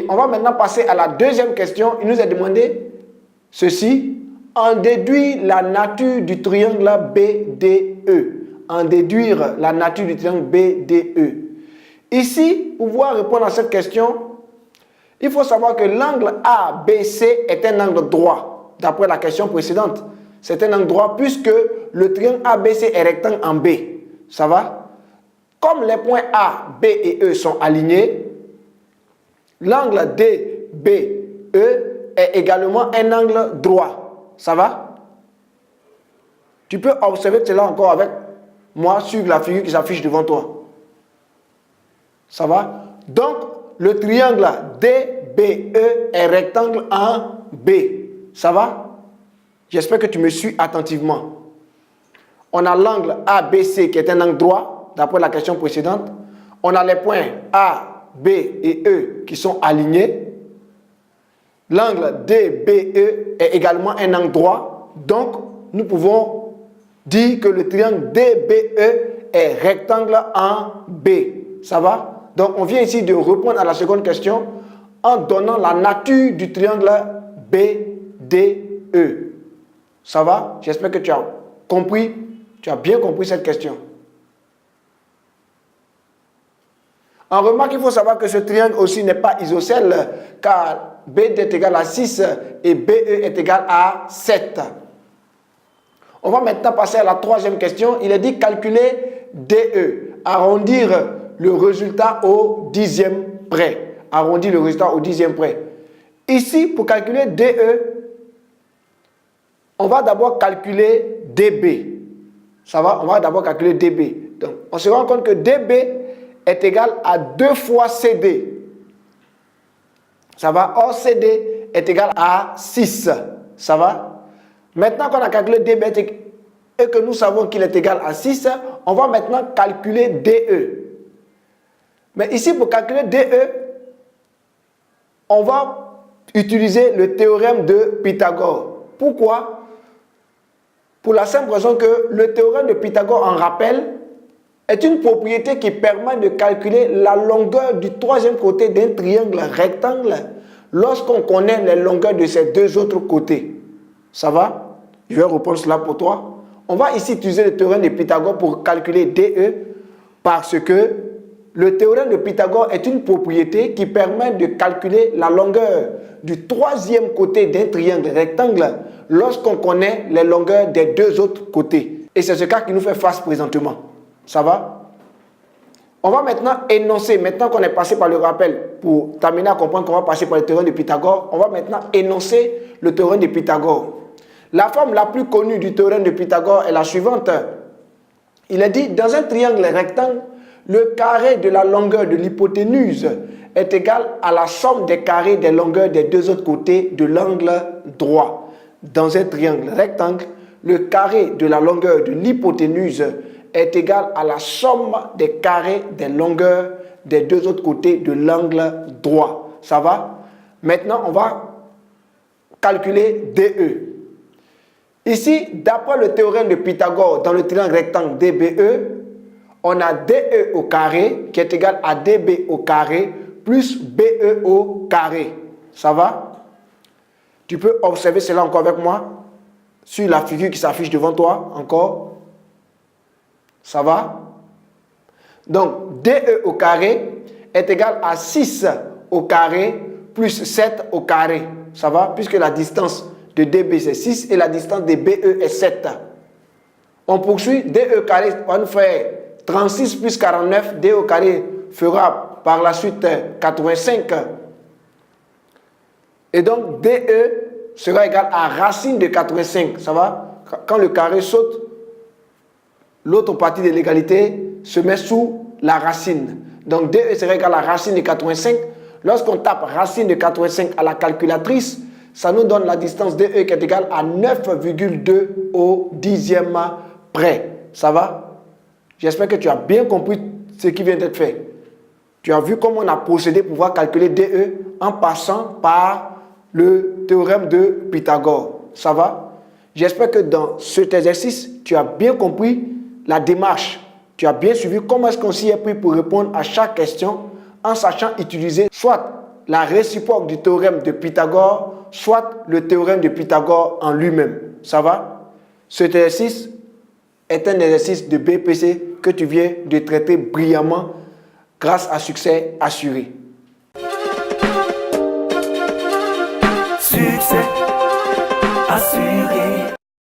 on va maintenant passer à la deuxième question. Il nous a demandé ceci. En déduire la nature du triangle BDE. En déduire la nature du triangle BDE. Ici, pour pouvoir répondre à cette question, il faut savoir que l'angle ABC est un angle droit, d'après la question précédente. C'est un angle droit puisque le triangle ABC est rectangle en B. Ça va? Comme les points A, B et E sont alignés, l'angle DBE est également un angle droit. Ça va? Tu peux observer cela encore avec moi sur la figure qui s'affiche devant toi. Ça va? Donc, le triangle DBE est rectangle en B. Ça va? J'espère que tu me suis attentivement. On a l'angle ABC qui est un angle droit, d'après la question précédente. On a les points A, B et E qui sont alignés. L'angle DBE est également un angle droit. Donc, nous pouvons dire que le triangle DBE est rectangle en B. Ça va? Donc, on vient ici de répondre à la seconde question en donnant la nature du triangle BDE. Ça va? J'espère que tu as compris, tu as bien compris cette question. En remarque, il faut savoir que ce triangle aussi n'est pas isocèle car BD est égal à 6 et BE est égal à 7. On va maintenant passer à la troisième question. Il est dit calculer DE, arrondir le résultat au dixième près. Arrondir le résultat au dixième près. Ici, pour calculer DE, on va d'abord calculer DB. Ça va? On va d'abord calculer DB. Donc, on se rend compte que DB est égal à 2 fois CD. Ça va? Or, CD est égal à 6. Ça va? Maintenant qu'on a calculé DB et que nous savons qu'il est égal à 6, on va maintenant calculer DE. Mais ici, pour calculer DE, on va utiliser le théorème de Pythagore. Pourquoi? Pour la simple raison que le théorème de Pythagore, en rappel, est une propriété qui permet de calculer la longueur du troisième côté d'un triangle rectangle lorsqu'on connaît les longueurs de ces deux autres côtés. Ça va? Je vais reprendre cela pour toi. On va ici utiliser le théorème de Pythagore pour calculer DE parce que le théorème de Pythagore est une propriété qui permet de calculer la longueur du troisième côté d'un triangle rectangle lorsqu'on connaît les longueurs des deux autres côtés. Et c'est ce cas qui nous fait face présentement. Ça va? On va maintenant énoncer, maintenant qu'on est passé par le rappel, pour terminer à comprendre qu'on va passer par le théorème de Pythagore, on va maintenant énoncer le théorème de Pythagore. La forme la plus connue du théorème de Pythagore est la suivante. Il est dit, dans un triangle rectangle, le carré de la longueur de l'hypoténuse est égal à la somme des carrés des longueurs des deux autres côtés de l'angle droit. Dans un triangle rectangle, le carré de la longueur de l'hypoténuse est égal à la somme des carrés des longueurs des deux autres côtés de l'angle droit. Ça va? Maintenant, on va calculer DE. Ici, d'après le théorème de Pythagore, dans le triangle rectangle DBE, on a DE au carré qui est égal à DB au carré plus BE au carré. Ça va? Tu peux observer cela encore avec moi sur la figure qui s'affiche devant toi. Encore. Ça va? Donc, DE au carré est égal à 6 au carré plus 7 au carré. Ça va? Puisque la distance de DB c'est 6 et la distance de BE est 7. On poursuit. DE carré, on va nous faire 36 plus 49. DE au carré fera par la suite 85. Et donc, DE sera égal à racine de 85. Ça va? Quand le carré saute, l'autre partie de l'égalité se met sous la racine. Donc, DE sera égal à racine de 85. Lorsqu'on tape racine de 85 à la calculatrice, ça nous donne la distance DE qui est égale à 9,2 au dixième près. Ça va? J'espère que tu as bien compris ce qui vient d'être fait. Tu as vu comment on a procédé pour pouvoir calculer DE en passant par le théorème de Pythagore. Ça va? J'espère que dans cet exercice, tu as bien compris la démarche. Tu as bien suivi comment est-ce qu'on s'y est pris pour répondre à chaque question en sachant utiliser soit la réciproque du théorème de Pythagore, soit le théorème de Pythagore en lui-même. Ça va? Cet exercice est un exercice de BPC que tu viens de traiter brillamment grâce à succès assuré. Succès assuré.